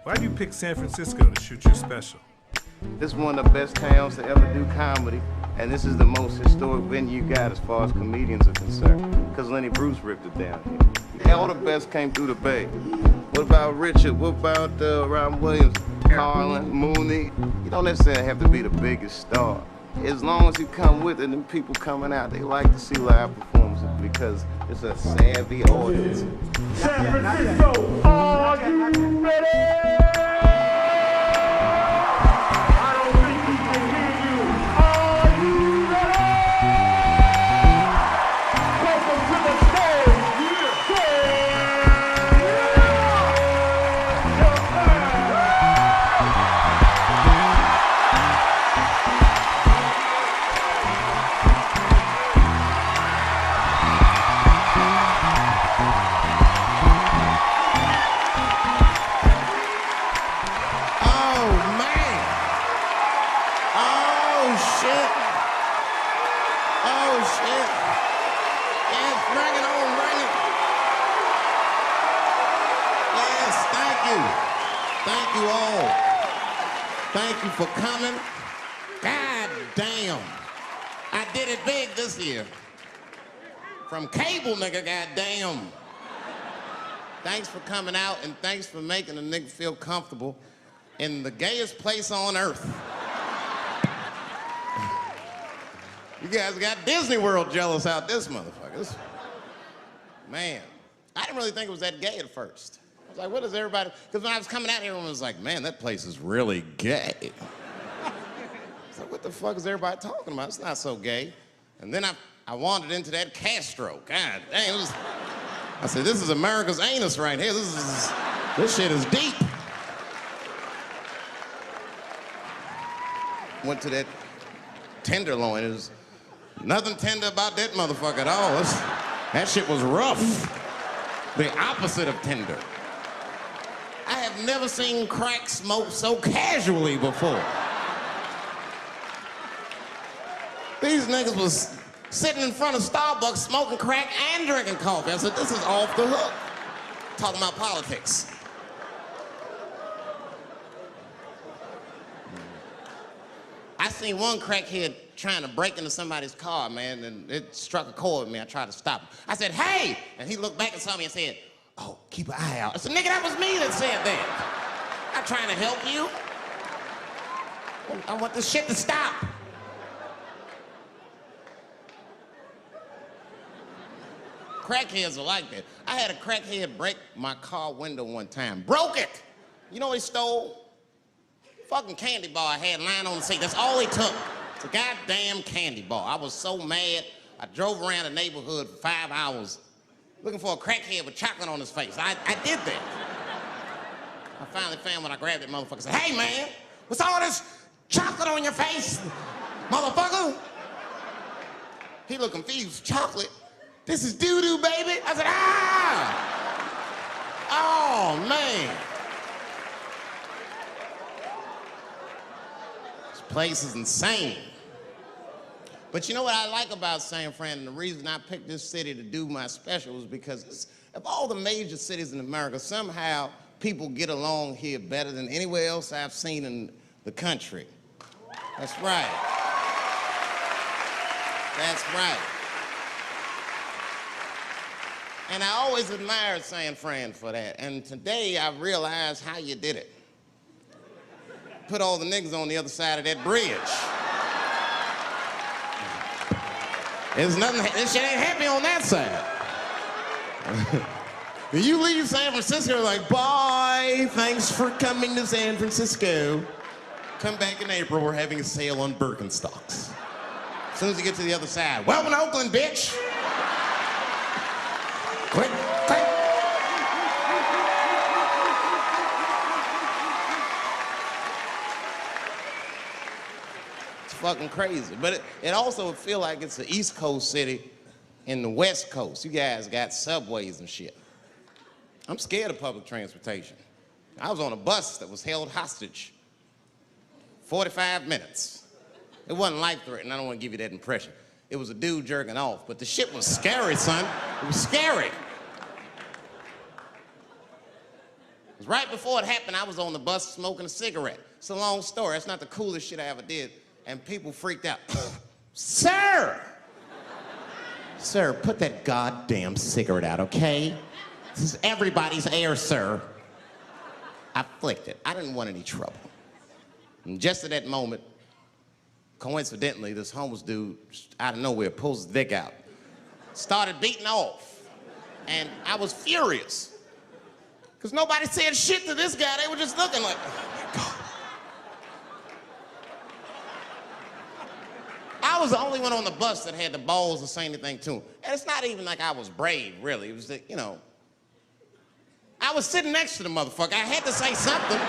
Why do you pick San Francisco to shoot your special? This is one of the best towns to ever do comedy, and this is the most historic venue you got as far as comedians are concerned, because Lenny Bruce ripped it down here. All the best came through the Bay. What about Richard? What about Robin Williams, Carlin, Mooney? You don't necessarily have to be the biggest star. As long as you come with it, and people coming out, they like to see live performances because it's a savvy audience. San Francisco, are you ready? I don't think we can hear you. Are you ready? Welcome to the stage. Thank you all. Thank you for coming. God damn. I did it big this year. From cable, nigga, goddamn. Thanks for coming out, and thanks for making a nigga feel comfortable in the gayest place on earth. You guys got Disney World jealous out this motherfuckers. Man, I didn't really think it was that gay at first. I was like, what is everybody? Because when I was coming out here, everyone was like, man, that place is really gay. I was like, what the fuck is everybody talking about? It's not so gay. And then I wandered into that Castro. God dang, I said, this is America's anus right here. This shit is deep. Went to that Tenderloin. It was nothing tender about that motherfucker at all. That shit was rough. The opposite of tender. I have never seen crack smoked so casually before. These niggas was sitting in front of Starbucks smoking crack and drinking coffee. I said, this is off the hook. Talking about politics. I seen one crackhead trying to break into somebody's car, man, and it struck a chord with me. I tried to stop him. I said, hey! And he looked back and saw me and said, oh, keep an eye out. I said, nigga, that was me that said that. I'm not trying to help you. I want this shit to stop. Crackheads are like that. I had a crackhead break my car window one time. Broke it! You know what he stole? Fucking candy bar I had lying on the seat. That's all he took. It's a goddamn candy bar. I was so mad. I drove around the neighborhood for 5 hours looking for a crackhead with chocolate on his face. I did that. I finally found when I grabbed that motherfucker and said, hey man, what's all this chocolate on your face, motherfucker? He looked confused. Chocolate? This is doo-doo, baby. I said, ah! Oh, man. This place is insane. But you know what I like about San Fran, and the reason I picked this city to do my special is because of all the major cities in America, somehow people get along here better than anywhere else I've seen in the country. That's right. That's right. And I always admired San Fran for that. And today I realized how you did it. Put all the niggas on the other side of that bridge. There's nothing, this shit ain't happy on that side. You leave San Francisco like, bye, thanks for coming to San Francisco. Come back in April, we're having a sale on Birkenstocks. As soon as you get to the other side, welcome to Oakland, bitch. Click, click. It's fucking crazy. But it also feel like it's an East Coast city in the West Coast. You guys got subways and shit. I'm scared of public transportation. I was on a bus that was held hostage 45 minutes. It wasn't life-threatening. I don't want to give you that impression. It was a dude jerking off, but the shit was scary, son. It was scary. 'Cause right before it happened, I was on the bus smoking a cigarette. It's a long story. It's not the coolest shit I ever did. And people freaked out. Sir! Sir, put that goddamn cigarette out, okay? This is everybody's air, sir. I flicked it. I didn't want any trouble. And just at that moment, coincidentally, this homeless dude, out of nowhere, pulls his dick out. Started beating off. And I was furious. Because nobody said shit to this guy. They were just looking like, oh my God. I was the only one on the bus that had the balls to say anything to him. And it's not even like I was brave, really. It was that, you know, I was sitting next to the motherfucker. I had to say something.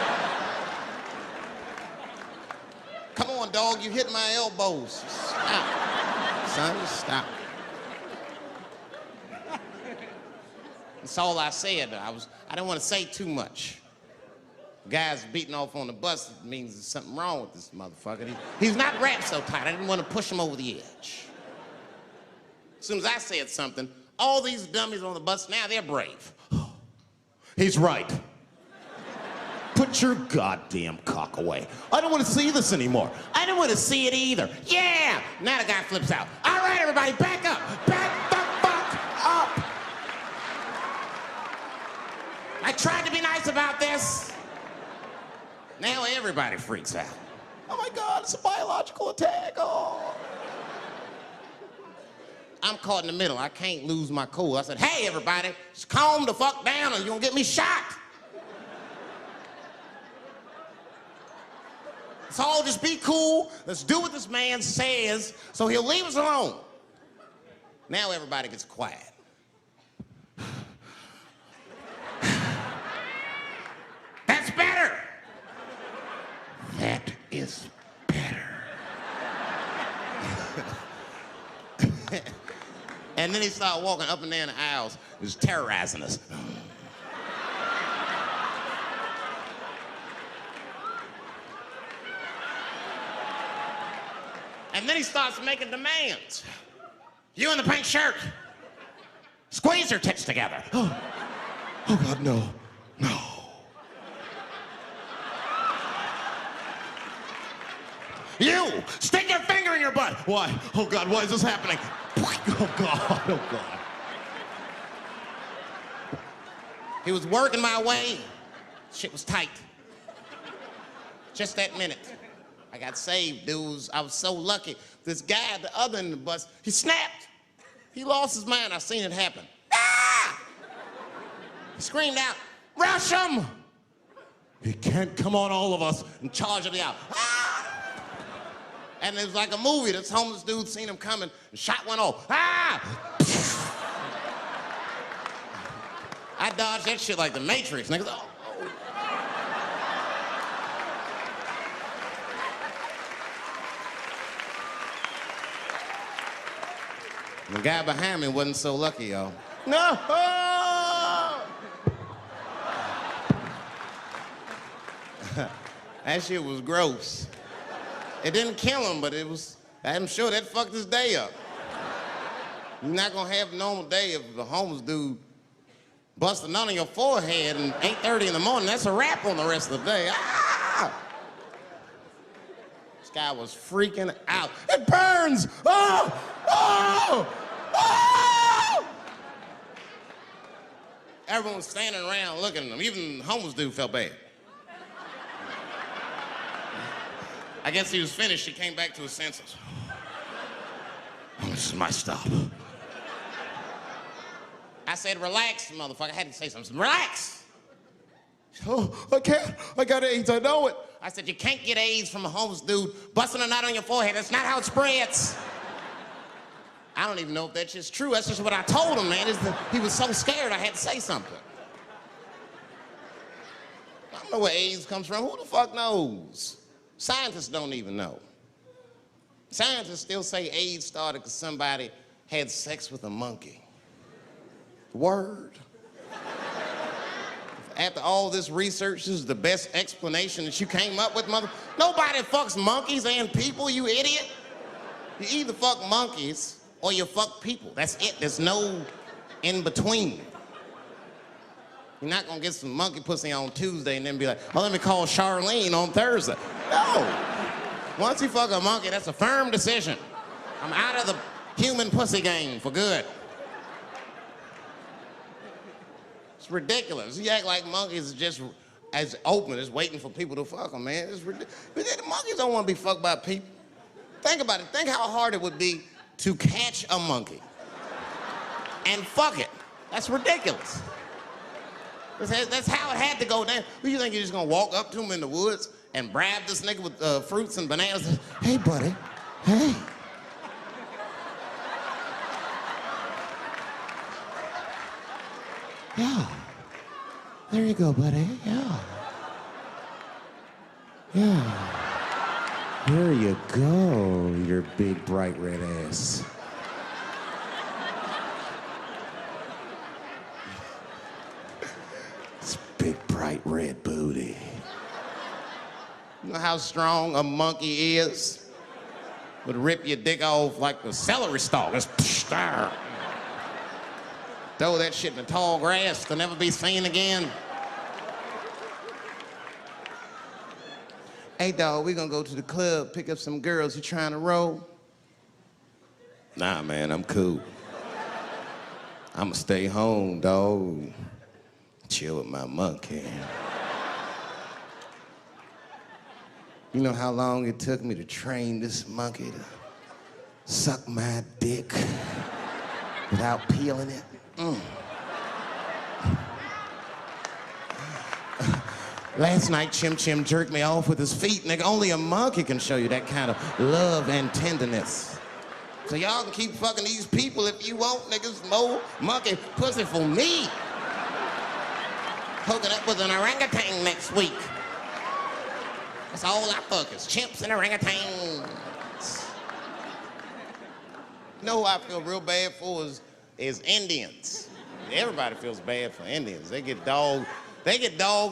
Come on, dog, you hit my elbows. Stop. Son, stop. That's all I said. I didn't want to say too much. Guys beating off on the bus means there's something wrong with this motherfucker. He's not wrapped so tight. I didn't want to push him over the edge. As soon as I said something, all these dummies on the bus, now they're brave. He's right. Put your goddamn cock away. I don't want to see this anymore. I don't want to see it either. Yeah! Now the guy flips out. All right, everybody, back up. Back the fuck up. I tried to be nice about this. Now everybody freaks out. Oh my God, it's a biological attack. Oh. I'm caught in the middle. I can't lose my cool. I said, hey, everybody, just calm the fuck down or you're gonna get me shot. Let's all just be cool. Let's do what this man says so he'll leave us alone. Now everybody gets quiet. That's better. That is better. And then he started walking up and down the aisles. He was terrorizing us. And then he starts making demands. You in the pink shirt, squeeze your tits together. Oh God, no, no. You, stick your finger in your butt. Why? Oh God, why is this happening? Oh God, oh God. He was working my way. Shit was tight. Just that minute. I got saved, dudes. I was so lucky. This guy at the other end of the bus, he snapped. He lost his mind. I seen it happen. Ah! He screamed out, rush him! He can't come on all of us and charge him out. Ah! And it was like a movie. This homeless dude seen him coming and shot one off. Ah! I dodged that shit like the Matrix. Niggas, oh. The guy behind me wasn't so lucky, y'all. No! That shit was gross. It didn't kill him, but I'm sure that fucked his day up. You're not gonna have a normal day if the homeless dude busts a nut on your forehead and 8:30 in the morning. That's a wrap on the rest of the day. Ah! This guy was freaking out. It burns! Oh! Oh! Oh! Everyone was standing around looking at him. Even the homeless dude felt bad. I guess he was finished. He came back to his senses. Oh, this is my stop. I said, relax, motherfucker. I had to say something. Relax. Oh, I can't. I got AIDS. I know it. I said, you can't get AIDS from a homeless dude busting a nut on your forehead. That's not how it spreads. I don't even know if that's just true. That's just what I told him, man. He was so scared I had to say something. I don't know where AIDS comes from. Who the fuck knows? Scientists don't even know. Scientists still say AIDS started because somebody had sex with a monkey. Word. After all this research, this is the best explanation that you came up with, mother? Nobody fucks monkeys and people, you idiot. You either fuck monkeys or you fuck people. That's it. There's no in between. You're not gonna get some monkey pussy on Tuesday and then be like, oh, let me call Charlene on Thursday. No. Once you fuck a monkey, that's a firm decision. I'm out of the human pussy game for good. It's ridiculous. You act like monkeys are just as open as waiting for people to fuck them, man. It's ridiculous. The monkeys don't want to be fucked by people. Think about it. Think how hard it would be to catch a monkey and fuck it. That's ridiculous. That's how it had to go down. Who you think you're just gonna walk up to him in the woods and bribe this nigga with fruits and bananas? Hey, buddy. Hey. Yeah. There you go, buddy. Yeah. Yeah. Here you go, your big, bright red ass. It's big, bright red booty. You know how strong a monkey is? Would rip your dick off like a celery stalk. Just throw that shit in the tall grass to never be seen again. Hey, dog, we gonna go to the club, pick up some girls. You trying to roll? Nah, man, I'm cool. I'ma stay home, dog. Chill with my monkey. You know how long it took me to train this monkey to suck my dick without peeling it? Last night, Chim Chim jerked me off with his feet. Nigga, only a monkey can show you that kind of love and tenderness. So y'all can keep fucking these people if you want, niggas. More monkey pussy for me. Hooking up with an orangutan next week. That's all I fuck is chimps and orangutans. You know who I feel real bad for is Indians. Everybody feels bad for Indians. They get dogged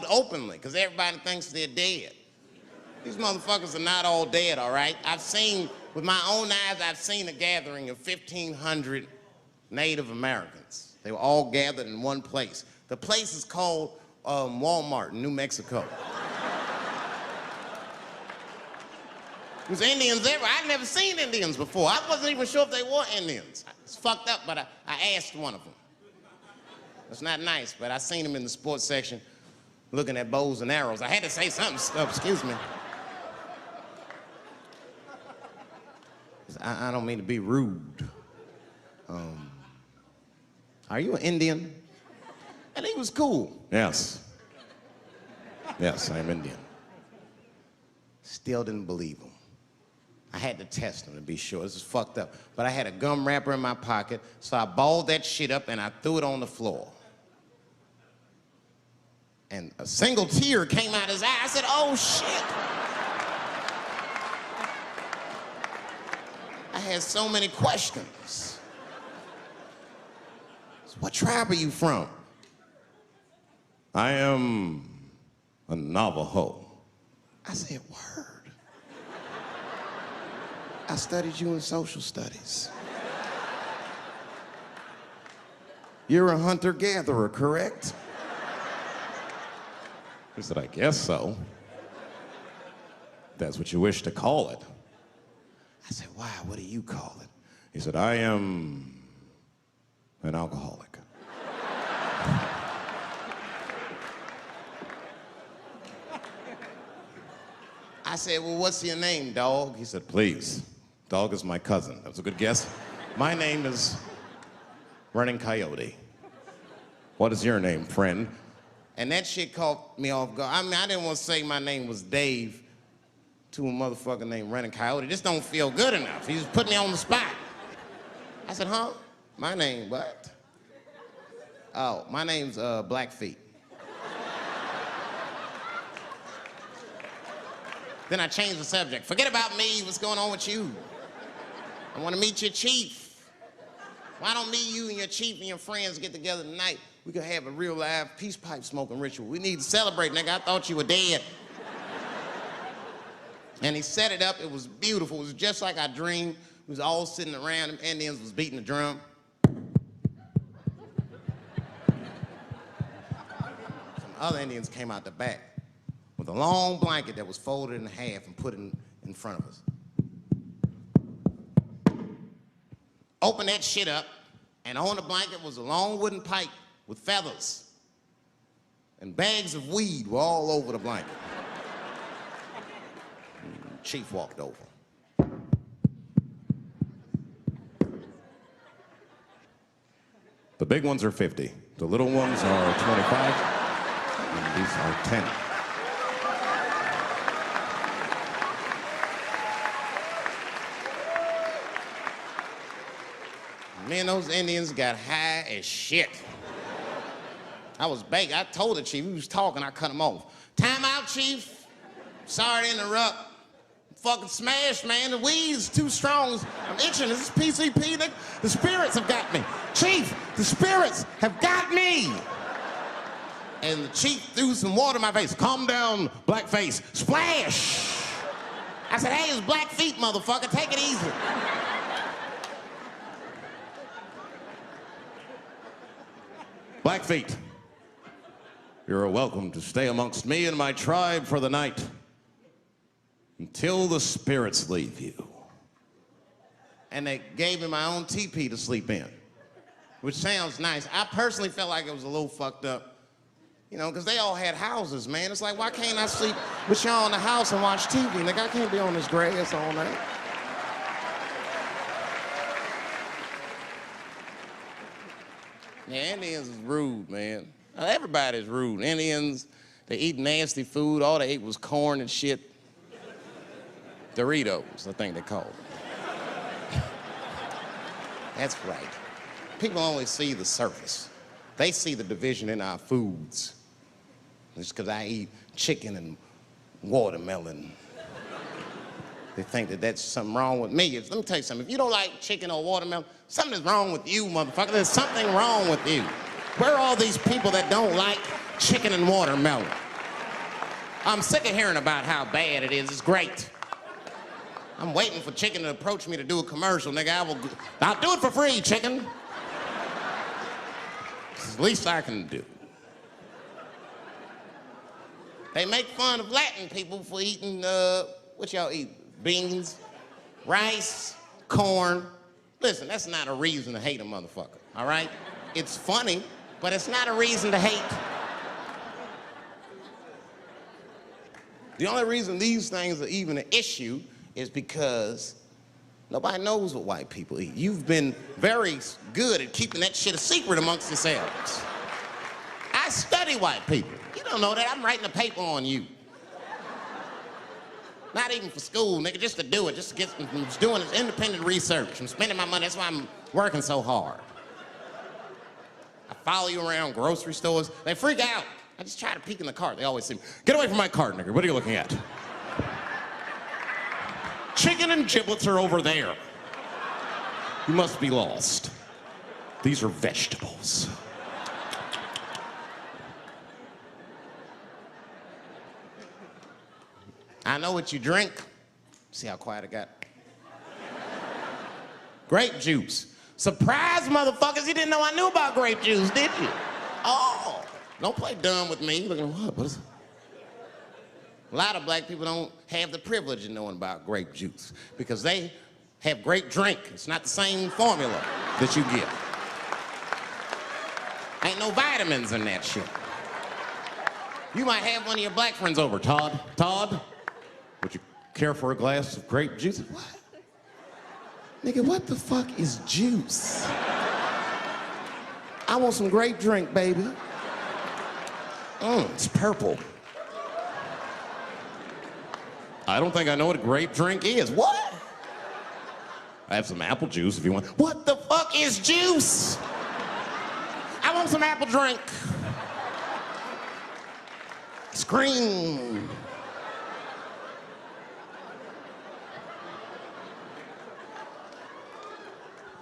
openly because everybody thinks they're dead. These motherfuckers are not all dead, all right? With my own eyes, I've seen a gathering of 1,500 Native Americans. They were all gathered in one place. The place is called Walmart in New Mexico. There's Indians everywhere. I'd never seen Indians before. I wasn't even sure if they were Indians. It's fucked up, but I asked one of them. It's not nice, but I seen him in the sports section looking at bows and arrows. I had to say something. Excuse me. I don't mean to be rude. Are you an Indian? And he was cool. Yes. Yes, I'm Indian. Still didn't believe him. I had to test him to be sure. This is fucked up. But I had a gum wrapper in my pocket, so I balled that shit up and I threw it on the floor. And a single tear came out his eye. I said, oh, shit. I had so many questions. So what tribe are you from? I am a Navajo. I said, word. I studied you in social studies. You're a hunter-gatherer, correct? He said, I guess so. That's what you wish to call it. I said, why? What do you call it? He said, I am an alcoholic. I said, well, what's your name, dog? He said, please. Dog is my cousin. That was a good guess. My name is Running Coyote. What is your name, friend? And that shit caught me off guard. I mean, I didn't want to say my name was Dave to a motherfucker named Running Coyote. This don't feel good enough. He just put me on the spot. I said, huh? My name, what? Oh, my name's Blackfeet. Then I changed the subject. Forget about me, what's going on with you? I want to meet your chief. Why don't me, you, and your chief and your friends get together tonight? We could have a real live peace pipe smoking ritual. We need to celebrate, nigga. I thought you were dead. And he set it up. It was beautiful. It was just like I dreamed. We was all sitting around. Them Indians was beating the drum. other Indians came out the back with a long blanket that was folded in half and put in front of us. Open that shit up, and on the blanket was a long wooden pipe with feathers. And bags of weed were all over the blanket. Chief walked over. The big ones are 50. The little ones are 25. And these are 10. Me and those Indians got high as shit. I was baked. I told the chief, he was talking, I cut him off. Time out, chief. Sorry to interrupt. Fucking smashed, man. The weed's too strong. I'm itching. This is PCP, nigga. The spirits have got me. Chief, the spirits have got me. And the chief threw some water in my face. Calm down, blackface. Splash. I said, hey, it's black feet, motherfucker. Take it easy. Blackfeet, you're welcome to stay amongst me and my tribe for the night until the spirits leave you. And they gave me my own teepee to sleep in, which sounds nice. I personally felt like it was a little fucked up, you know, because they all had houses, man. It's like, why can't I sleep with y'all in the house and watch TV? Nigga, I can't be on this grass all night. Yeah, Indians is rude, man. Everybody's rude. Indians, they eat nasty food. All they ate was corn and shit. Doritos, I think they call them. That's right. People only see the surface. They see the division in our foods. Just because I eat chicken and watermelon. They think that that's something wrong with me. Let me tell you something. If you don't like chicken or watermelon, something's wrong with you, motherfucker. There's something wrong with you. Where are all these people that don't like chicken and watermelon? I'm sick of hearing about how bad it is. It's great. I'm waiting for chicken to approach me to do a commercial, nigga. I'll do it for free, chicken. It's the least I can do. They make fun of Latin people for eating, what y'all eat? Beans, rice, corn. Listen, that's not a reason to hate a motherfucker, all right? It's funny, but it's not a reason to hate. The only reason these things are even an issue is because nobody knows what white people eat. You've been very good at keeping that shit a secret amongst yourselves. I study white people. You don't know that. I'm writing a paper on you. Not even for school, nigga, just to do it, just to get, I'm just doing this independent research. I'm spending my money, that's why I'm working so hard. I follow you around grocery stores. They freak out. I just try to peek in the cart. They always say, get away from my cart, nigga. What are you looking at? Chicken and giblets are over there. You must be lost. These are vegetables. I know what you drink. See how quiet I got? Grape juice. Surprise, motherfuckers, you didn't know I knew about grape juice, did you? Oh, don't play dumb with me. Looking, what is it? A lot of black people don't have the privilege of knowing about grape juice because they have grape drink. It's not the same formula that you get. Ain't no vitamins in that shit. You might have one of your black friends over. Todd, would you care for a glass of grape juice? What? Nigga, what the fuck is juice? I want some grape drink, baby. It's purple. I don't think I know what a grape drink is. What? I have some apple juice if you want. What the fuck is juice? I want some apple drink. Scream.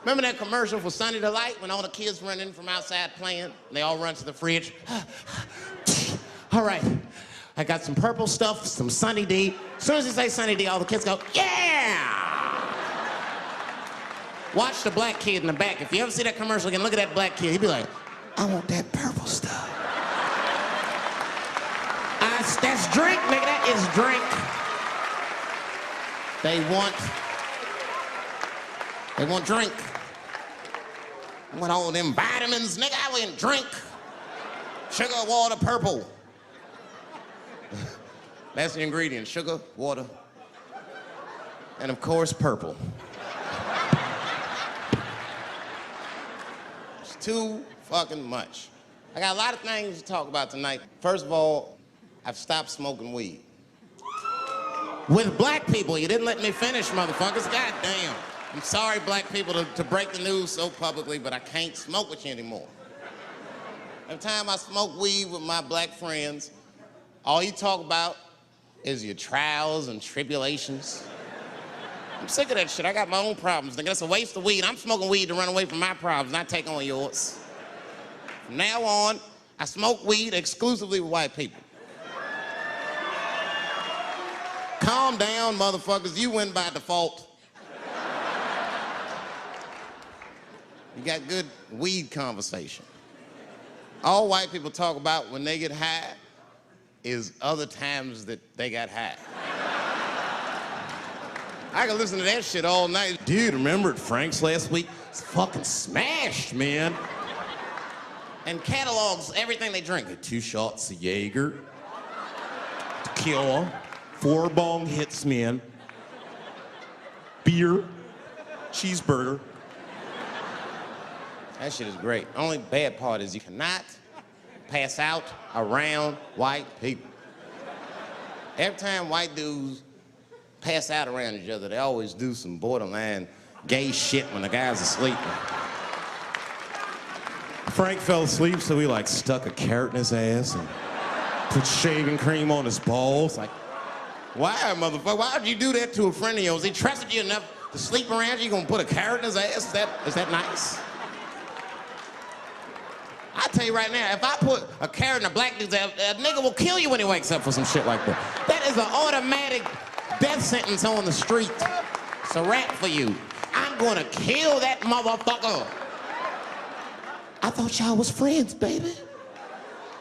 Remember that commercial for Sunny Delight when all the kids run in from outside playing? And they all run to the fridge. All right, I got some purple stuff, some Sunny D. As soon as you say Sunny D, all the kids go, yeah! Watch the black kid in the back. If you ever see that commercial again, look at that black kid. He'd be like, I want that purple stuff. That's drink, nigga. That is drink. They want drink. I want all them vitamins, nigga. I went drink. Sugar, water, purple. That's the ingredient. Sugar, water, and of course, purple. It's too fucking much. I got a lot of things to talk about tonight. First of all, I've stopped smoking weed. With black people, you didn't let me finish, motherfuckers. God damn. I'm sorry, black people, to break the news so publicly, but I can't smoke with you anymore. Every time I smoke weed with my black friends, all you talk about is your trials and tribulations. I'm sick of that shit. I got my own problems. Nigga, that's a waste of weed. I'm smoking weed to run away from my problems, not take on yours. From now on, I smoke weed exclusively with white people. Calm down, motherfuckers. You win by default. You got good weed conversation. All white people talk about when they get high is other times that they got high. I can listen to that shit all night. Dude, remember at Frank's last week? It's fucking smashed, man. And catalogs everything they drink. 2 shots of Jaeger, tequila, 4 bong hits, man, beer, cheeseburger. That shit is great. Only bad part is you cannot pass out around white people. Every time white dudes pass out around each other, they always do some borderline gay shit when the guy's asleep. Frank fell asleep, so he like stuck a carrot in his ass and put shaving cream on his balls. Like, why, motherfucker? Why would you do that to a friend of yours? He trusted you enough to sleep around you. You gonna put a carrot in his ass? Is that nice? I tell you right now, if I put a carrot in a black dude's ass, a nigga will kill you when he wakes up for some shit like that. That is an automatic death sentence on the street. It's a rap for you. I'm gonna kill that motherfucker. I thought y'all was friends, baby.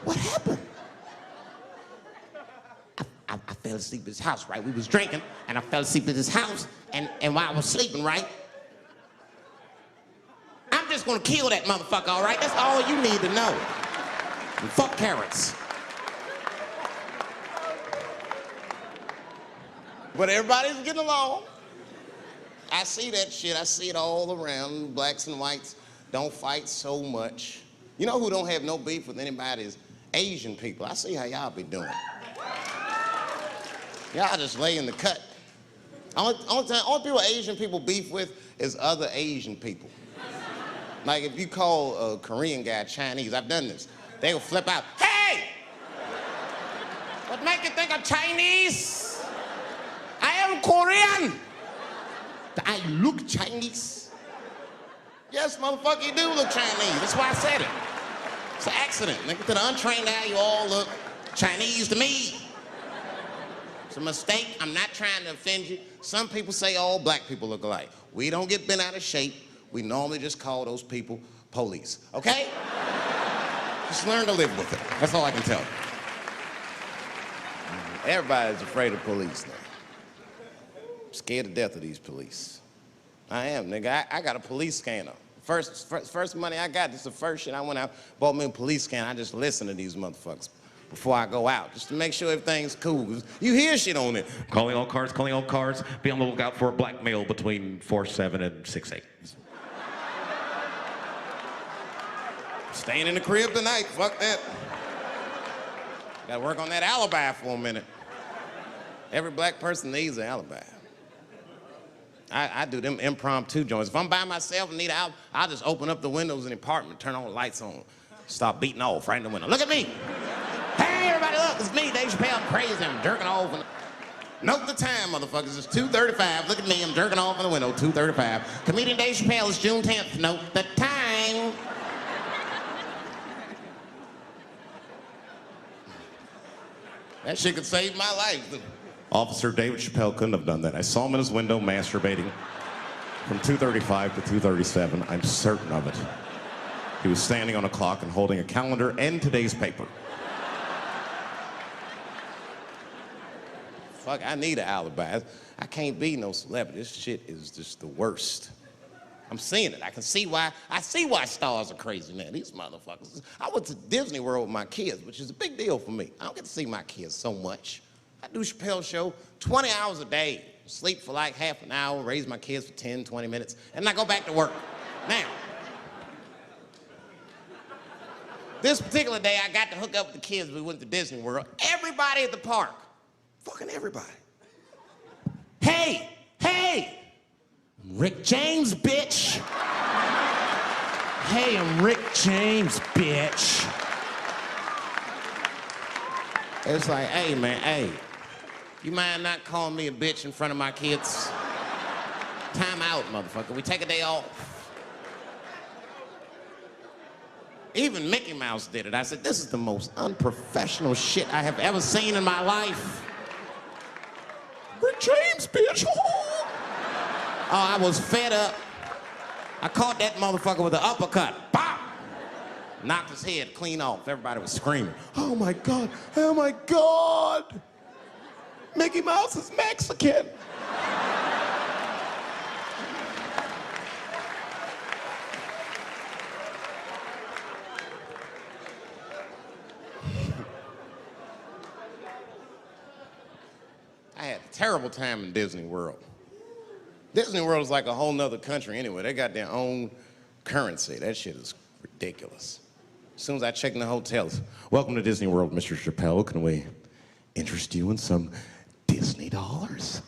What happened? I fell asleep at his house, right? We was drinking, and I fell asleep at his house, and while I was sleeping, right? I'm just gonna kill that motherfucker, all right? That's all you need to know. And fuck carrots. But everybody's getting along. I see that shit. I see it all around. Blacks and whites don't fight so much. You know who don't have no beef with anybody is Asian people. I see how y'all be doing. Y'all just lay in the cut. Only people Asian people beef with is other Asian people. Like if you call a Korean guy Chinese, I've done this. They will flip out, hey! What make you think I'm Chinese? I am Korean. I look Chinese. Yes, motherfucker, you do look Chinese. That's why I said it. It's an accident. Nigga, to the untrained eye, you all look Chinese to me. It's a mistake. I'm not trying to offend you. Some people say all black people look alike. We don't get bent out of shape. We normally just call those people police, okay? Just learn to live with it. That's all I can tell you. Everybody's afraid of police now. I'm scared to death of these police. I am, nigga. I got a police scanner. First money I got, this is the first shit I went out, bought me a police scanner. I just listen to these motherfuckers before I go out, just to make sure everything's cool. You hear shit on it. Calling all cars, calling all cars. Be on the lookout for a black male between 4'7" and 6'8". Staying in the crib tonight, fuck that. Gotta work on that alibi for a minute. Every black person needs an alibi. I do them impromptu joints. If I'm by myself and need an alibi, I'll just open up the windows in the apartment, turn all the lights on, start beating off right in the window. Look at me. Hey, everybody, look, it's me, Dave Chappelle. I'm crazy, I'm jerking off. Note the time, motherfuckers. It's 2:35. Look at me, I'm jerking off in the window, 2:35. Comedian Dave Chappelle, it's June 10th. Note the time. That shit could save my life. Officer David Chappelle couldn't have done that. I saw him in his window masturbating from 2:35 to 2:37. I'm certain of it. He was standing on a clock and holding a calendar and today's paper. Fuck, I need an alibi. I can't be no celebrity. This shit is just the worst. I'm seeing it. I see why stars are crazy now. These motherfuckers. I went to Disney World with my kids, which is a big deal for me. I don't get to see my kids so much. I do Chappelle show 20 hours a day, sleep for like half an hour, raise my kids for 10, 20 minutes, and I go back to work. Now, this particular day, I got to hook up with the kids. We went to Disney World. Everybody at the park, fucking everybody. Hey, Rick James, bitch. Hey, I'm Rick James, bitch. It's like, hey, man, hey. You mind not calling me a bitch in front of my kids? Time out, motherfucker. We take a day off. Even Mickey Mouse did it. I said, this is the most unprofessional shit I have ever seen in my life. Rick James, bitch. Oh, I was fed up. I caught that motherfucker with an uppercut. Bop! Knocked his head clean off. Everybody was screaming. Oh my God, oh my God. Mickey Mouse is Mexican. I had a terrible time in Disney World. Disney World is like a whole nother country anyway. They got their own currency. That shit is ridiculous. As soon as I check in the hotels, welcome to Disney World, Mr. Chappelle. Can we interest you in some Disney dollars?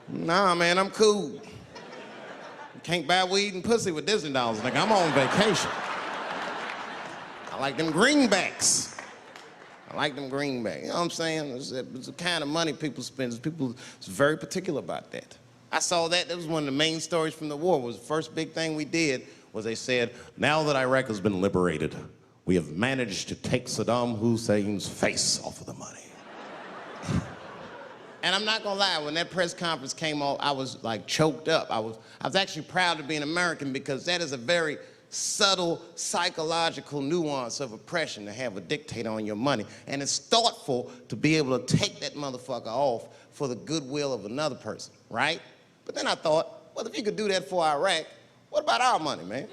Nah, man, I'm cool. You can't buy weed and pussy with Disney dollars, nigga. I'm on vacation. I like them greenbacks. I like them greenbacks. You know what I'm saying? It's the kind of money people spend. People is very particular about that. I saw that. That was one of the main stories from the war. Was the first big thing we did was they said, now that Iraq has been liberated, we have managed to take Saddam Hussein's face off of the money. And I'm not gonna lie, when that press conference came off, I was like choked up. I was actually proud to be an American because that is a very subtle psychological nuance of oppression to have a dictator on your money. And it's thoughtful to be able to take that motherfucker off for the goodwill of another person, right? But then I thought, well, if you could do that for Iraq, what about our money, man?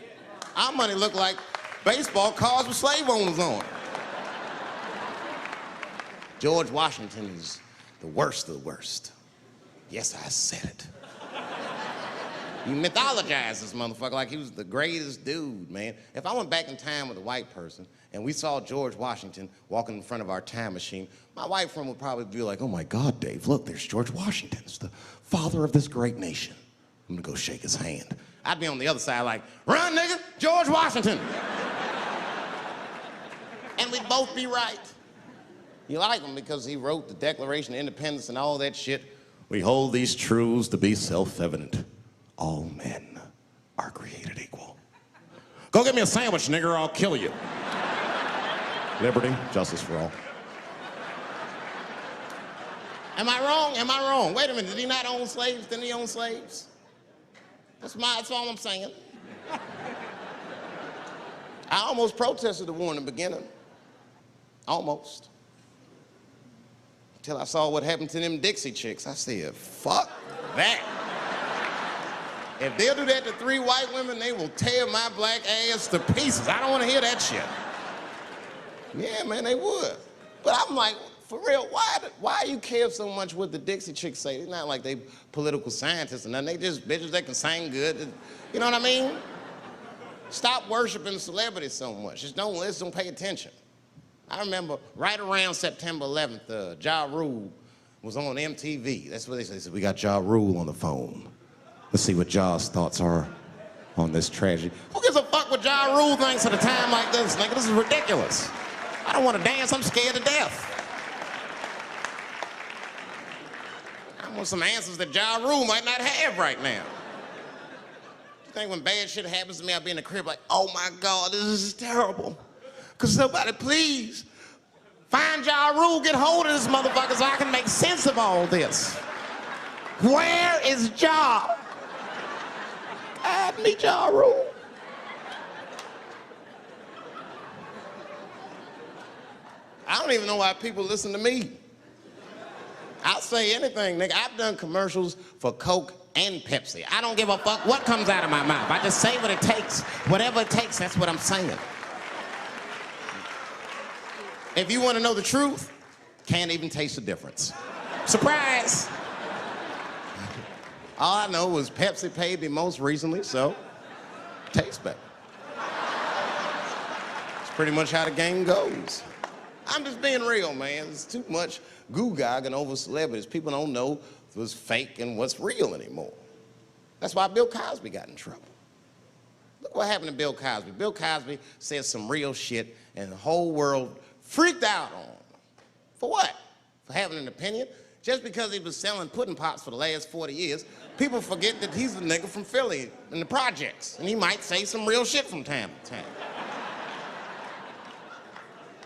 Our money looked like baseball cards with slave owners on it. George Washington is the worst of the worst. Yes, I said it. You mythologize this motherfucker like he was the greatest dude, man. If I went back in time with a white person and we saw George Washington walking in front of our time machine, my white friend would probably be like, oh my God, Dave, look, there's George Washington. It's the father of this great nation. I'm gonna go shake his hand. I'd be on the other side like, run, nigga, George Washington. And we'd both be right. You like him because he wrote the Declaration of Independence and all that shit. We hold these truths to be self-evident. All men are created equal. Go get me a sandwich, nigger, or I'll kill you. Liberty, justice for all. Am I wrong? Am I wrong? Wait a minute, did he not own slaves? Didn't he own slaves? That's all I'm saying. I almost protested the war in the beginning. Almost. Until I saw what happened to them Dixie chicks. I said, fuck that. If they'll do that to 3 white women, they will tear my black ass to pieces. I don't want to hear that shit. Yeah, man, they would. But I'm like, for real, why you care so much what the Dixie chicks say? It's not like they political scientists or nothing. They just bitches that can sing good. You know what I mean? Stop worshiping celebrities so much. Just don't listen, don't pay attention. I remember right around September 11th, Ja Rule was on MTV. That's what they said. They said, we got Ja Rule on the phone. Let's see what Ja's thoughts are on this tragedy. Who gives a fuck what Ja Rule thinks at a time like this, nigga? This is ridiculous. I don't want to dance, I'm scared to death. I want some answers that Ja Rule might not have right now. You think when bad shit happens to me, I'll be in the crib like, oh my God, this is terrible. Could somebody please find Ja Rule, get hold of this motherfucker so I can make sense of all this. Where is Ja? God, me Ja Rule. I don't even know why people listen to me. I'll say anything, nigga. I've done commercials for Coke and Pepsi. I don't give a fuck what comes out of my mouth. I just say what it takes. Whatever it takes, that's what I'm saying. If you want to know the truth, can't even taste the difference. Surprise! All I know was Pepsi paid me most recently, so tastes better. It's pretty much how the game goes. I'm just being real, man. There's too much goo-gagging over celebrities. People don't know what's fake and what's real anymore. That's why Bill Cosby got in trouble. Look what happened to Bill Cosby. Bill Cosby said some real shit, and the whole world freaked out on him. For what? For having an opinion? Just because he was selling pudding pops for the last 40 years, people forget that he's a nigga from Philly in the projects, and he might say some real shit from time to time.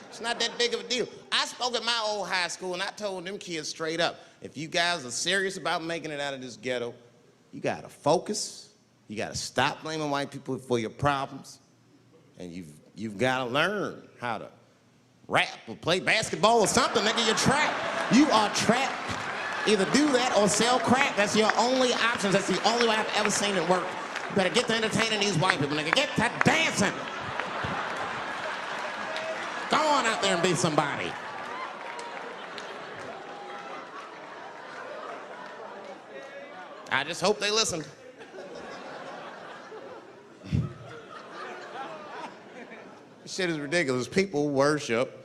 It's not that big of a deal. I spoke at my old high school, and I told them kids straight up, if you guys are serious about making it out of this ghetto, you gotta focus, you gotta stop blaming white people for your problems, and you've gotta learn how to rap or play basketball or something, nigga. You're trapped. You are trapped. Either do that or sell crack. That's your only options. That's the only way I've ever seen it work. You better get to entertaining these white people, nigga. Get to dancing. Go on out there and be somebody. I just hope they listen. This shit is ridiculous. People worship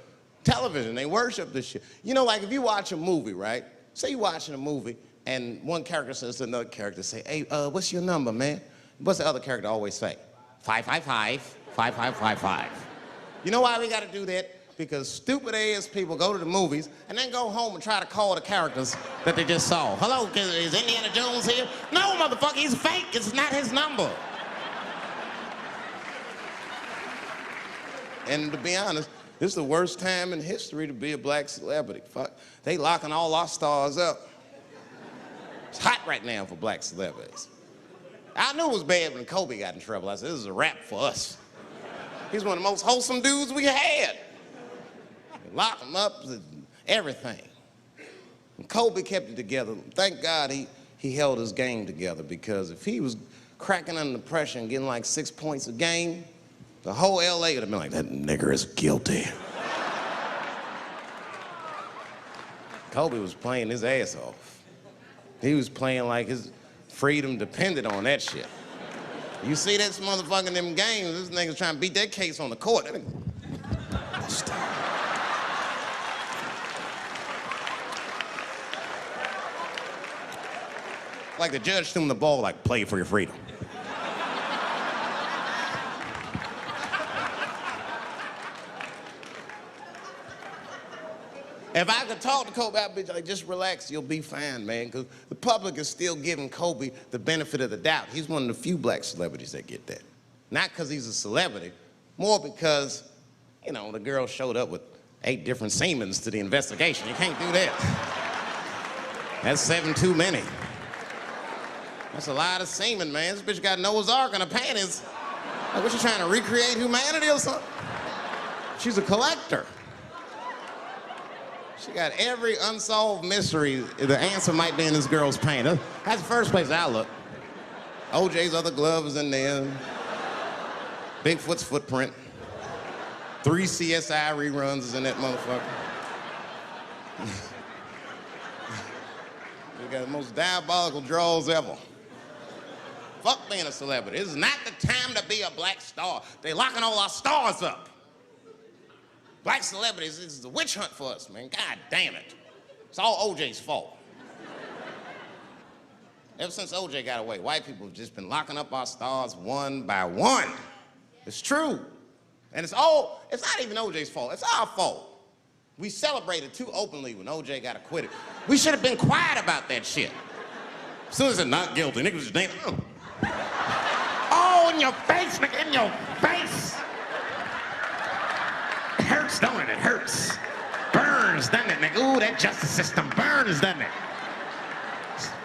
television. They worship this shit. You know, like if you watch a movie, right? Say you're watching a movie and one character says to another character, say, hey, what's your number, man? What's the other character always say? 555, 5555. You know why we gotta do that? Because stupid ass people go to the movies and then go home and try to call the characters that they just saw. Hello, is Indiana Jones here? No, motherfucker, he's fake. It's not his number. And to be honest, this is the worst time in history to be a black celebrity. Fuck, they locking all our stars up. It's hot right now for black celebrities. I knew it was bad when Kobe got in trouble. I said, this is a wrap for us. He's one of the most wholesome dudes we had. Lock him up, everything. And Kobe kept it together. Thank God he held his game together, because if he was cracking under pressure and getting like 6 points a game, the whole LA would have been like, that nigger is guilty. Kobe was playing his ass off. He was playing like his freedom depended on that shit. You see this motherfucker in them games, this nigga's trying to beat that case on the court. That nigga, stop. Like the judge threw him the ball, like, play for your freedom. If I could talk to Kobe, I'd be like, just relax, you'll be fine, man. Because the public is still giving Kobe the benefit of the doubt. He's one of the few black celebrities that get that. Not because he's a celebrity, more because, you know, the girl showed up with 8 different semens to the investigation. You can't do that. That's 7 too many. That's a lot of semen, man. This bitch got Noah's Ark in her panties. Like, what, you trying to recreate humanity or something? She's a collector. She got every unsolved mystery. The answer might be in this girl's paint. That's the first place I look. OJ's other glove is in there. Bigfoot's footprint. 3 CSI reruns is in that motherfucker. We got the most diabolical draws ever. Fuck being a celebrity. This is not the time to be a black star. They locking all our stars up. Black celebrities, this is a witch hunt for us, man. God damn it. It's all OJ's fault. Ever since OJ got away, white people have just been locking up our stars one by one. It's true. And it's not even OJ's fault. It's our fault. We celebrated too openly when OJ got acquitted. We should have been quiet about that shit. As soon as it's not guilty, niggas just damn. Oh, in your face, nigga, in your face. It hurts, don't it? It hurts. Burns, doesn't it, nigga? Ooh, that justice system burns, doesn't it?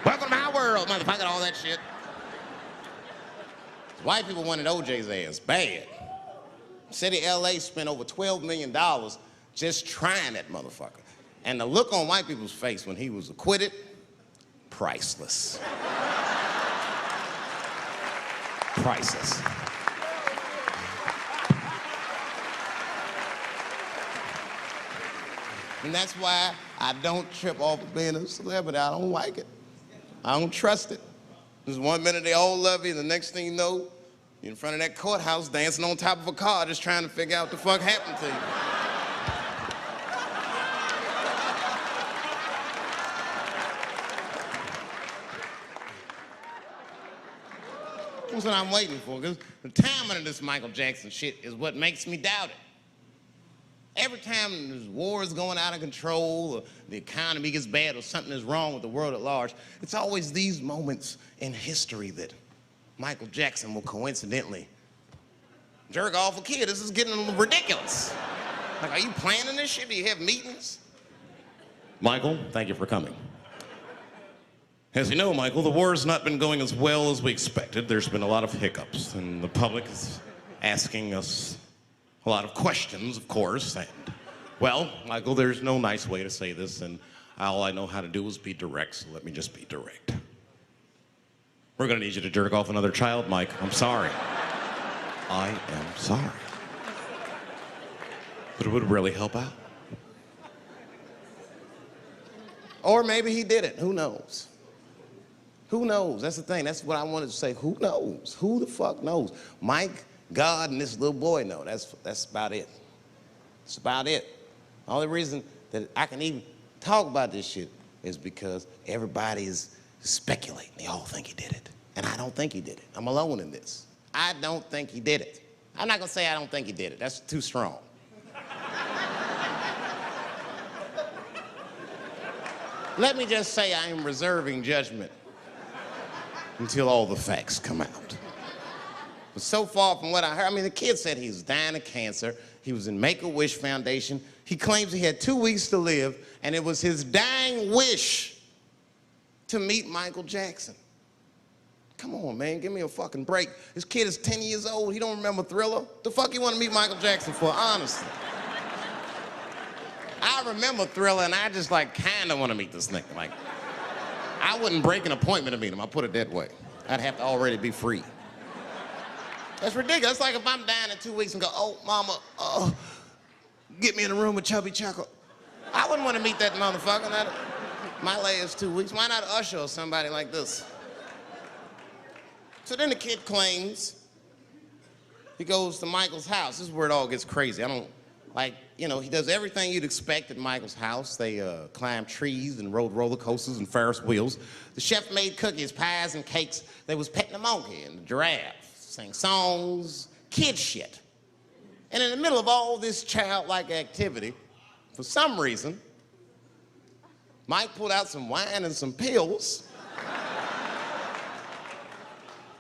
Welcome to my world, motherfucker, all that shit. White people wanted OJ's ass bad. City of LA spent over $12 million just trying that motherfucker. And the look on white people's face when he was acquitted, priceless. Priceless. And that's why I don't trip off of being a celebrity. I don't like it. I don't trust it. There's 1 minute they all love you, and the next thing you know, you're in front of that courthouse dancing on top of a car just trying to figure out what the fuck happened to you. That's what I'm waiting for, because the timing of this Michael Jackson shit is what makes me doubt it. Every time there's wars going out of control, or the economy gets bad, or something is wrong with the world at large, it's always these moments in history that Michael Jackson will coincidentally jerk off a kid. This is getting ridiculous. Like, are you planning this shit? Do you have meetings? Michael, thank you for coming. As you know, Michael, the war has not been going as well as we expected. There's been a lot of hiccups, and the public is asking us a lot of questions, of course. And, well, Michael, there's no nice way to say this, and all I know how to do is be direct, so let me just be direct. We're gonna need you to jerk off another child, Mike. I'm sorry. I am sorry. But it would really help out. Or maybe he did it. Who knows? Who knows? That's the thing. That's what I wanted to say. Who knows? Who the fuck knows? Mike, God, and this little boy know. That's about it. That's about it. The only reason that I can even talk about this shit is because everybody is speculating. They all think he did it. And I don't think he did it. I'm alone in this. I don't think he did it. I'm not gonna say I don't think he did it. That's too strong. Let me just say I am reserving judgment until all the facts come out. But so far from what I heard, I mean, the kid said he was dying of cancer. He was in Make-A-Wish Foundation. He claims he had 2 weeks to live, and it was his dying wish to meet Michael Jackson. Come on, man, give me a fucking break. This kid is 10 years old. He don't remember Thriller. The fuck you want to meet Michael Jackson for, honestly? I remember Thriller, and I just, like, kind of want to meet this nigga. Like, I wouldn't break an appointment to meet him. I'll put it that way. I'd have to already be free. That's ridiculous. It's like if I'm dying in 2 weeks and go, oh, mama, get me in a room with Chubby Chuckle. I wouldn't want to meet that motherfucker. My last 2 weeks. Why not Usher or somebody like this? So then the kid claims he goes to Michael's house. This is where it all gets crazy. I don't, like, you know, he does everything you'd expect at Michael's house. They climbed trees and rode roller coasters and Ferris wheels. The chef made cookies, pies, and cakes. They was petting a monkey and the giraffe, sang songs, kid shit. And in the middle of all this childlike activity, for some reason, Mike pulled out some wine and some pills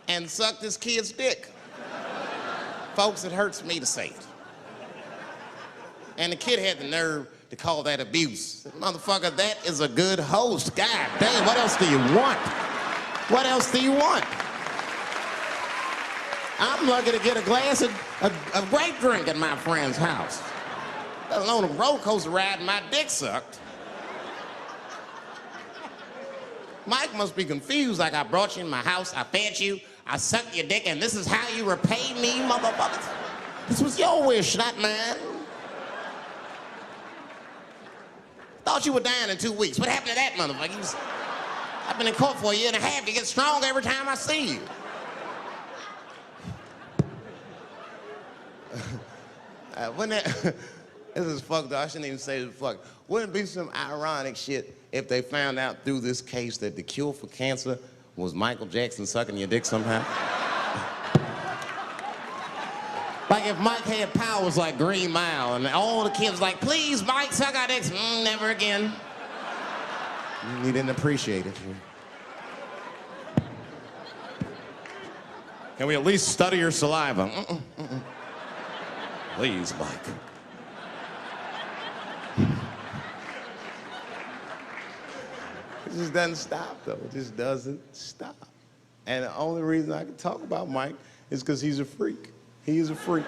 and sucked his kid's dick. Folks, it hurts me to say it. And the kid had the nerve to call that abuse. Motherfucker, that is a good host. God damn, what else do you want? What else do you want? I'm lucky to get a glass of grape drink at my friend's house. Let alone a roller coaster ride and my dick sucked. Mike must be confused, like I brought you in my house, I fed you, I sucked your dick, and this is how you repay me, motherfuckers? This was your wish, not mine. Thought you were dying in 2 weeks. What happened to that motherfucker? I've been in court for 1.5 years. You get stronger every time I see you. This is fucked up. I shouldn't even say this fuck. Wouldn't it be some ironic shit if they found out through this case that the cure for cancer was Michael Jackson sucking your dick somehow? Like if Mike had powers like Green Mile and all the kids like, please, Mike, suck our dicks. Never again. He didn't appreciate it. Can we at least study your saliva? Please, Mike. It just doesn't stop, though. It just doesn't stop. And the only reason I can talk about Mike is because he's a freak. He is a freak.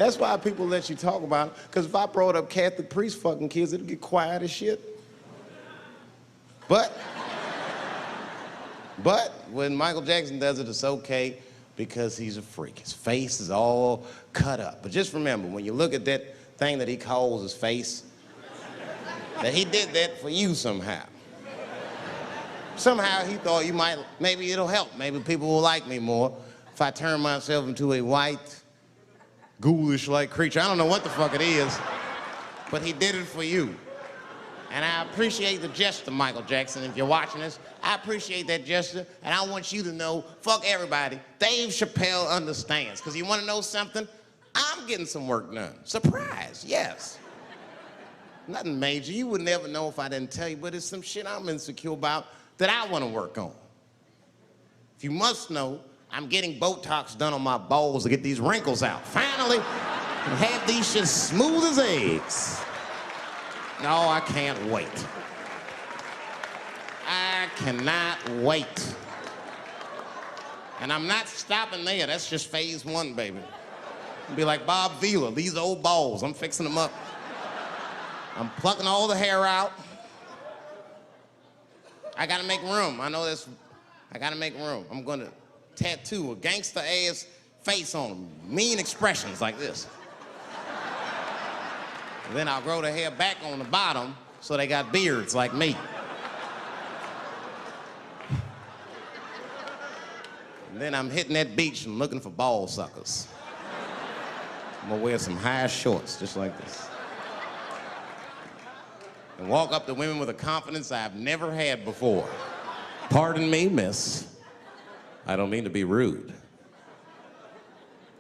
That's why people let you talk about it. Because if I brought up Catholic priest fucking kids, it'd get quiet as shit. But when Michael Jackson does it, it's okay because he's a freak. His face is all cut up. But just remember, when you look at that thing that he calls his face, that he did that for you somehow. Somehow he thought you might, maybe it'll help. Maybe people will like me more if I turn myself into a white, ghoulish-like creature. I don't know what the fuck it is, but he did it for you. And I appreciate the gesture, Michael Jackson. If you're watching this, I appreciate that gesture, and I want you to know, fuck everybody, Dave Chappelle understands. Because you want to know something? I'm getting some work done. Surprise, yes. Nothing major. You would never know if I didn't tell you, but it's some shit I'm insecure about that I want to work on. If you must know, I'm getting Botox done on my balls to get these wrinkles out. Finally, have these shit smooth as eggs. No, I can't wait. I cannot wait. And I'm not stopping there. That's just phase one, baby. I'll be like Bob Vila, these old balls, I'm fixing them up. I'm plucking all the hair out. I gotta make room. I know this. I gotta make room. I'm gonna tattoo a gangster-ass face on them. Mean expressions like this. And then I'll grow the hair back on the bottom so they got beards like me. And then I'm hitting that beach and looking for ball suckers. I'm gonna wear some high shorts just like this. And walk up to women with a confidence I've never had before. Pardon me, miss. I don't mean to be rude.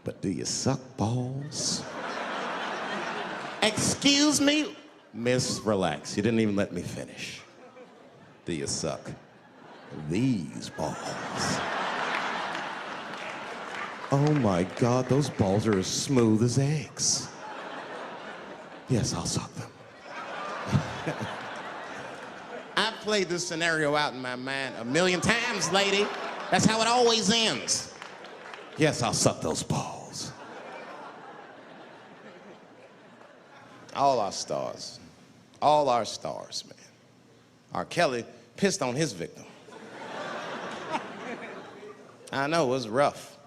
But do you suck balls? Excuse me? Miss, relax. You didn't even let me finish. Do you suck these balls? Oh my God, those balls are as smooth as eggs. Yes, I'll suck them. I've played this scenario out in my mind a million times, lady. That's how it always ends. Yes, I'll suck those balls. All our stars, man. R. Kelly pissed on his victim. I know, it was rough.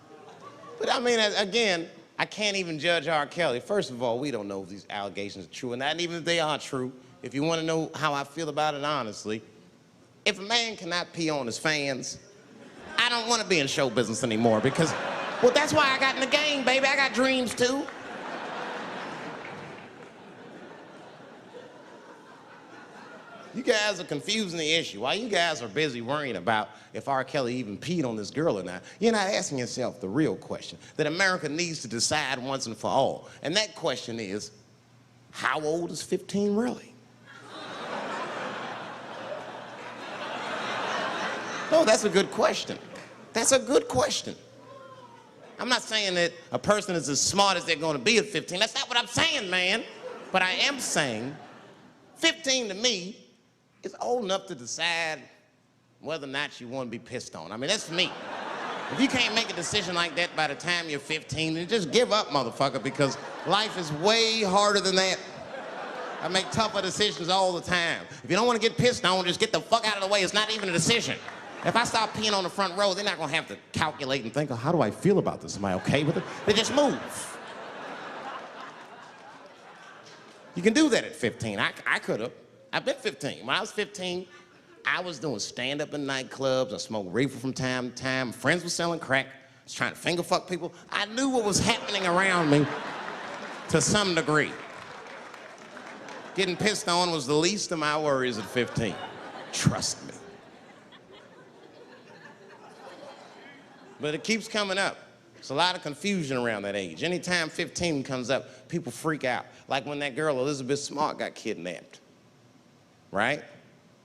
But I mean, again, I can't even judge R. Kelly. First of all, we don't know if these allegations are true, and not even if they are true. If you want to know how I feel about it honestly, if a man cannot pee on his fans, I don't want to be in show business anymore because, well, that's why I got in the game, baby. I got dreams too. You guys are confusing the issue. While you guys are busy worrying about if R. Kelly even peed on this girl or not, you're not asking yourself the real question that America needs to decide once and for all. And that question is, how old is 15 really? No, that's a good question. That's a good question. I'm not saying that a person is as smart as they're going to be at 15. That's not what I'm saying, man. But I am saying 15 to me is old enough to decide whether or not you want to be pissed on. I mean, that's for me. If you can't make a decision like that by the time you're 15, then just give up, motherfucker, because life is way harder than that. I make tougher decisions all the time. If you don't want to get pissed on, just get the fuck out of the way. It's not even a decision. If I start peeing on the front row, they're not gonna have to calculate and think, oh, how do I feel about this? Am I okay with it? They just move. You can do that at 15. I could have. I've been 15. When I was 15, I was doing stand-up in nightclubs. I smoked reefer from time to time. Friends were selling crack. I was trying to finger fuck people. I knew what was happening around me to some degree. Getting pissed on was the least of my worries at 15. Trust me. But it keeps coming up. There's a lot of confusion around that age. Anytime 15 comes up, people freak out. Like when that girl, Elizabeth Smart, got kidnapped, right?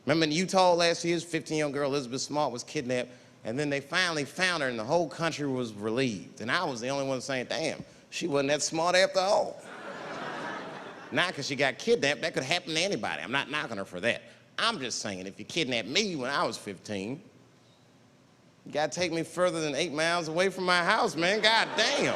Remember in Utah last year, 15-year-old girl, Elizabeth Smart, was kidnapped, and then they finally found her, and the whole country was relieved. And I was the only one saying, damn, she wasn't that smart after all. Now, because she got kidnapped, that could happen to anybody. I'm not knocking her for that. I'm just saying, if you kidnapped me when I was 15, you gotta take me further than 8 miles away from my house, man. God damn.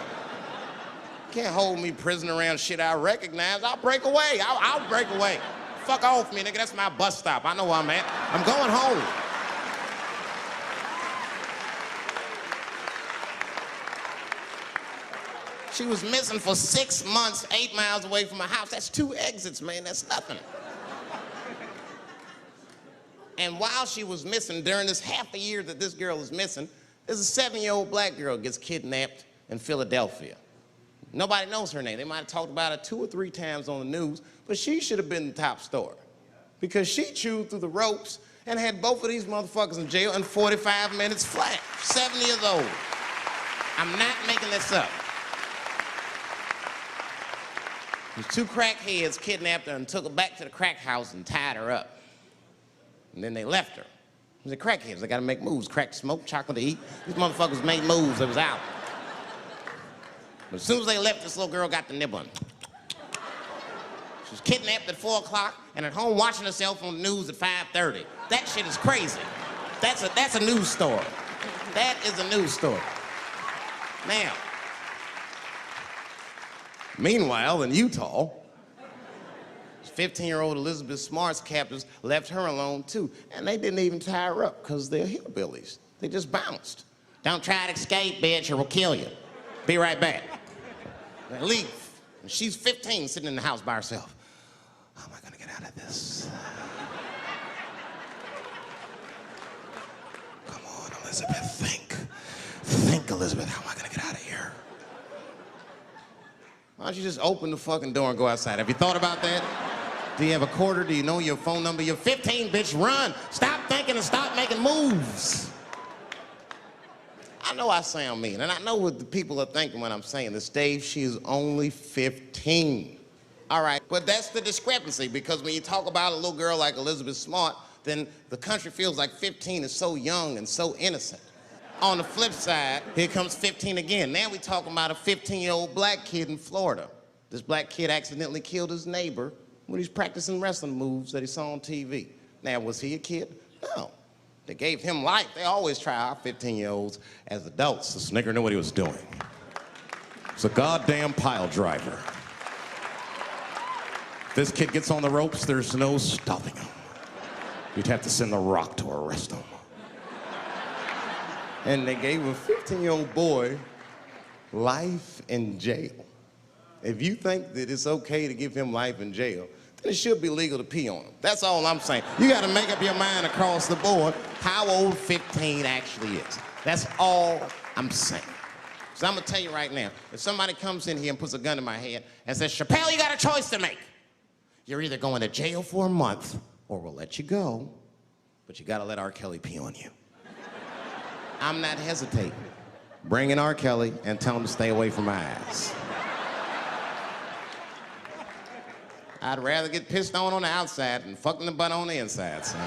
Can't hold me prisoner around shit I recognize. I'll break away. I'll break away. Fuck off me, nigga. That's my bus stop. I know where I'm at. I'm going home. She was missing for 6 months, 8 miles away from my house. That's 2 exits, man. That's nothing. And while she was missing, during this half a year that this girl is missing, there's a 7-year-old black girl gets kidnapped in Philadelphia. Nobody knows her name. They might have talked about her 2 or 3 times on the news, but she should have been the top story because she chewed through the ropes and had both of these motherfuckers in jail in 45 minutes flat. 7 years old. I'm not making this up. These 2 crackheads kidnapped her and took her back to the crack house and tied her up. And then they left her. The crackheads, they gotta make moves. Crack to smoke, chocolate to eat. These motherfuckers made moves, it was out. But as soon as they left, this little girl got the nibbling. She was kidnapped at 4 o'clock and at home watching herself on the news at 5:30. That shit is crazy. That's a news story. That is a news story. Now, meanwhile, in Utah, 15-year-old Elizabeth Smart's captors left her alone too, and they didn't even tie her up because they're hillbillies. They just bounced. Don't try to escape, bitch, or we'll kill you. Be right back. They leave. And she's 15, sitting in the house by herself. How am I gonna get out of this? Come on, Elizabeth, think. Think, Elizabeth, how am I gonna get out of here? Why don't you just open the fucking door and go outside? Have you thought about that? Do you have a quarter? Do you know your phone number? You're 15, bitch, run. Stop thinking and stop making moves. I know I sound mean, and I know what the people are thinking when I'm saying this. Dave, she is only 15. All right, but that's the discrepancy, because when you talk about a little girl like Elizabeth Smart, then the country feels like 15 is so young and so innocent. On the flip side, here comes 15 again. Now we're talking about a 15-year-old black kid in Florida. This black kid accidentally killed his neighbor when he's practicing wrestling moves that he saw on TV. Now, was he a kid? No. They gave him life. They always try our 15-year-olds as adults. This nigger knew what he was doing. It's a goddamn pile driver. If this kid gets on the ropes, there's no stopping him. You'd have to send the Rock to arrest him. And they gave a 15-year-old boy life in jail. If you think that it's okay to give him life in jail, then it should be legal to pee on him. That's all I'm saying. You gotta make up your mind across the board how old 15 actually is. That's all I'm saying. So I'm gonna tell you right now, if somebody comes in here and puts a gun in my head and says, Chappelle, you got a choice to make. You're either going to jail for a month or we'll let you go, but you gotta let R. Kelly pee on you. I'm not hesitating. Bring in R. Kelly and tell him to stay away from my ass. I'd rather get pissed on the outside than fucking the butt on the inside, son.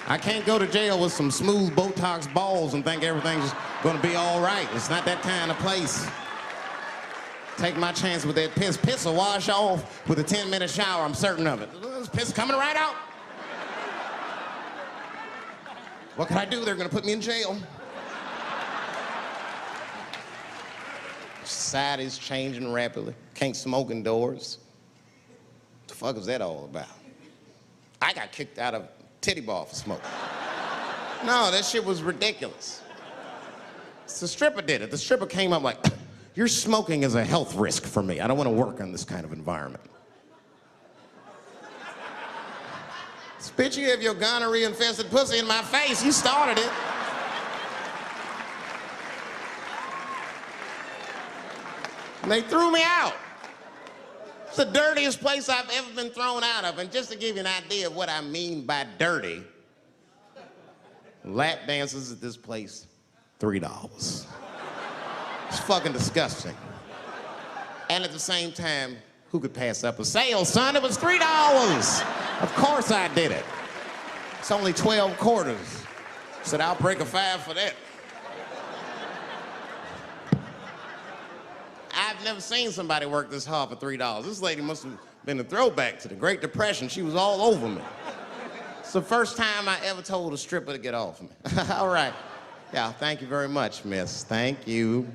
I can't go to jail with some smooth Botox balls and think everything's gonna be all right. It's not that kind of place. Take my chance with that piss. Piss will wash off with a 10-minute shower, I'm certain of it. This piss coming right out. What can I do? They're gonna put me in jail. Society's changing rapidly. Can't smoke indoors. What the fuck is that all about? I got kicked out of titty bar for smoking. No, that shit was ridiculous. The stripper did it. The stripper came up like, your smoking is a health risk for me. I don't want to work in this kind of environment. Bitch, you have your gonorrhea-infested pussy in my face. You started it. And they threw me out. It's the dirtiest place I've ever been thrown out of. And just to give you an idea of what I mean by dirty, lap dances at this place, $3. It's fucking disgusting. And at the same time, who could pass up a sale, son? It was $3. Of course I did it. It's only 12 quarters. Said, I'll break a 5 for that. I've never seen somebody work this hard for $3. This lady must have been a throwback to the Great Depression. She was all over me. It's the first time I ever told a stripper to get off me. All right. Yeah, thank you very much, miss. Thank you.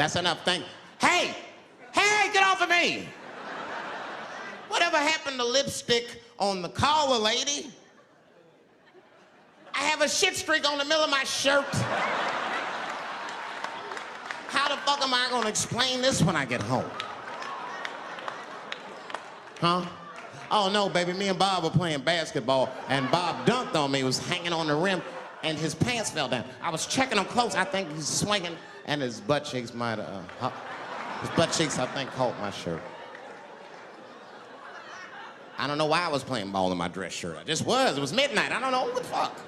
That's enough. Hey! Hey, get off of me! Whatever happened to lipstick on the collar, lady? I have a shit streak on the middle of my shirt. How the fuck am I gonna explain this when I get home? Huh? Oh no, baby, me and Bob were playing basketball and Bob dunked on me, was hanging on the rim and his pants fell down. I was checking him close, I think he's swinging and his butt cheeks might have, his butt cheeks I think caught my shirt. I don't know why I was playing ball in my dress shirt. I just was, it was midnight, I don't know what the fuck.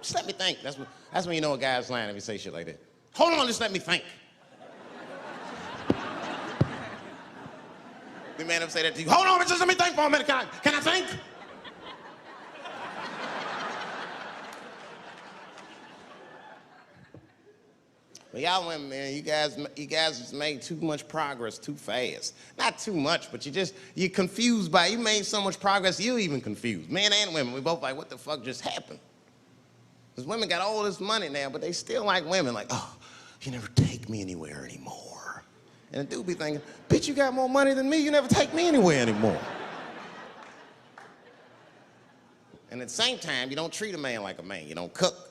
Just let me think, that's when you know a guy's lying if he say shit like that. Hold on, just let me think. The man ever say that to you? Hold on, just let me think for a minute. Can I think? But y'all women, man, you guys just made too much progress too fast. Not too much, but you're confused by it. You made so much progress, you're even confused. Men and women, we both like, what the fuck just happened? Because women got all this money now, but they still like women. Like, oh, you never take me anywhere anymore. And the dude be thinking, bitch, you got more money than me. You never take me anywhere anymore. And at the same time, you don't treat a man like a man. You don't cook,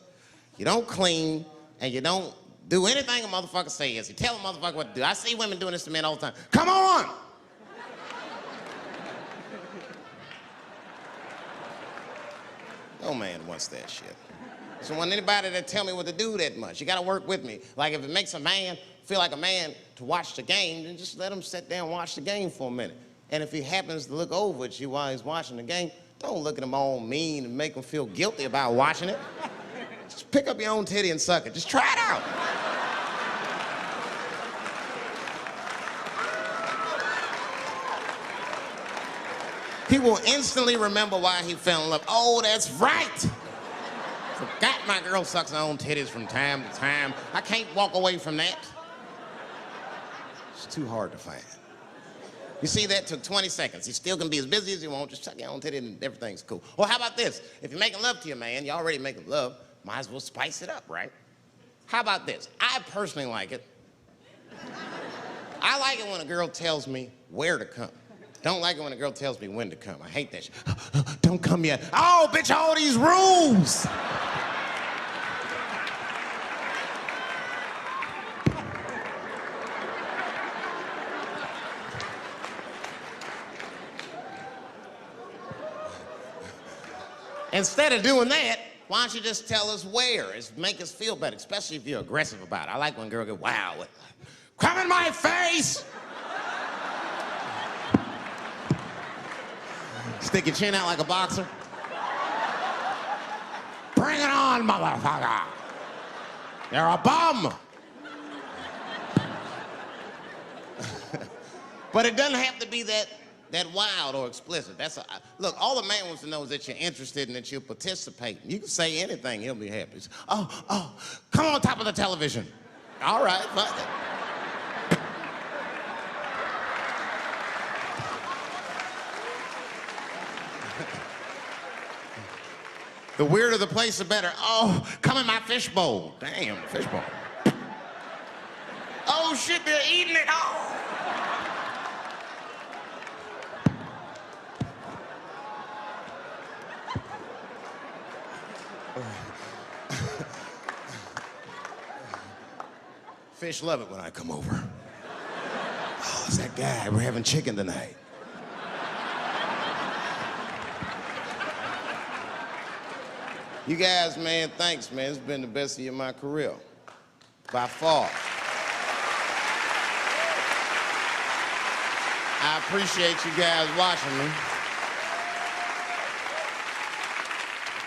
you don't clean, and you don't do anything a motherfucker says. You tell a motherfucker what to do. I see women doing this to men all the time. Come on! No man wants that shit. So want anybody that tell me what to do that much. You gotta work with me. Like if it makes a man feel like a man to watch the game, then just let him sit there and watch the game for a minute. And if he happens to look over at you while he's watching the game, don't look at him all mean and make him feel guilty about watching it. Just pick up your own titty and suck it. Just try it out. He will instantly remember why he fell in love. Oh, that's right. Forgot my girl sucks her own titties from time to time. I can't walk away from that. It's too hard to find. You see, that took 20 seconds. You still can be as busy as you want, just suck your own titty and everything's cool. Or how about this? If you're making love to your man, you're already making love, might as well spice it up, right? How about this? I personally like it. I like it when a girl tells me where to come. Don't like it when a girl tells me when to come. I hate that shit. Don't come yet. Oh, bitch, all these rules. Instead of doing that, why don't you just tell us where? It's make us feel better, especially if you're aggressive about it. I like when a girl goes, wow, come in my face! Stick your chin out like a boxer. Bring it on, motherfucker! You're a bum! But it doesn't have to be that wild or explicit. Look, all the man wants to know is that you're interested and that you're participating. You can say anything, he'll be happy. Oh, come on top of the television. All right, fuck it. The weirder the place, the better. Oh, come in my fishbowl. Damn, fishbowl. Oh shit, they're eating it. Oh. Fish love it when I come over. Oh, it's that guy. We're having chicken tonight. You guys, man, thanks, man. It's been the best year of my career. By far. I appreciate you guys watching me.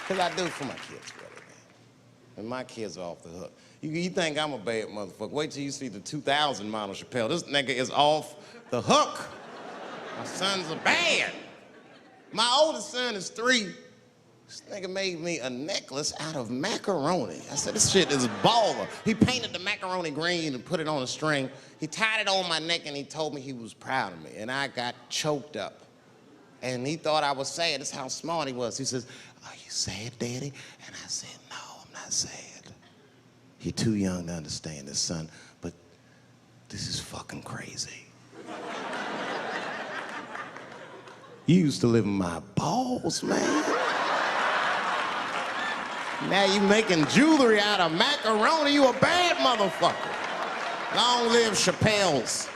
Because I do it for my kids, really, man. And my kids are off the hook. You think I'm a bad motherfucker. Wait till you see the 2000 model Chappelle. This nigga is off the hook. My sons are bad. My oldest son is 3. This nigga made me a necklace out of macaroni. I said, this shit is baller. He painted the macaroni green and put it on a string. He tied it on my neck and he told me he was proud of me. And I got choked up. And he thought I was sad. That's how smart he was. He says, are you sad, Daddy? And I said, no, I'm not sad. You're too young to understand this, son, but this is fucking crazy. You used to live in my balls, man. Now you making jewelry out of macaroni. You a bad motherfucker. Long live Chappelle's.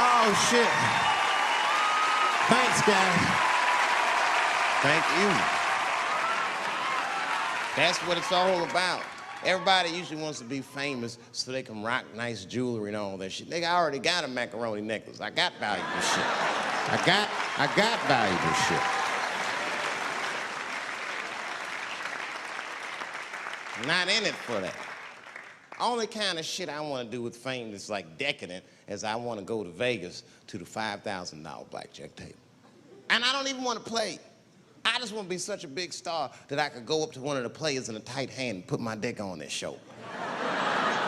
Oh, shit. Thanks, guys. Thank you. That's what it's all about. Everybody usually wants to be famous so they can rock nice jewelry and all that shit. Nigga, I already got a macaroni necklace. I got valuable shit. I got valuable shit. Not in it for that. Only kind of shit I want to do with fame that's like decadent is I want to go to Vegas to the $5,000 blackjack table. And I don't even want to play. I just want to be such a big star that I could go up to one of the players in a tight hand and put my dick on their show.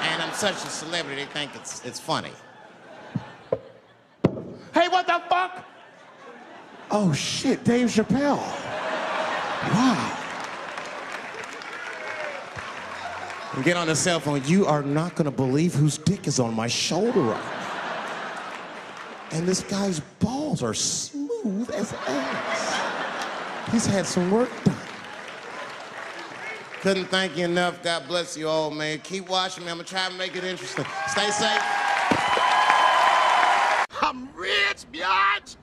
And I'm such a celebrity, they think it's funny. Hey, what the fuck? Oh shit, Dave Chappelle. Wow. And get on the cell phone. You are not gonna believe whose dick is on my shoulder right now. And this guy's balls are smooth as ass. He's had some work done. Couldn't thank you enough. God bless you all, man. Keep watching me. I'm gonna try to make it interesting. Stay safe. I'm rich, biatch.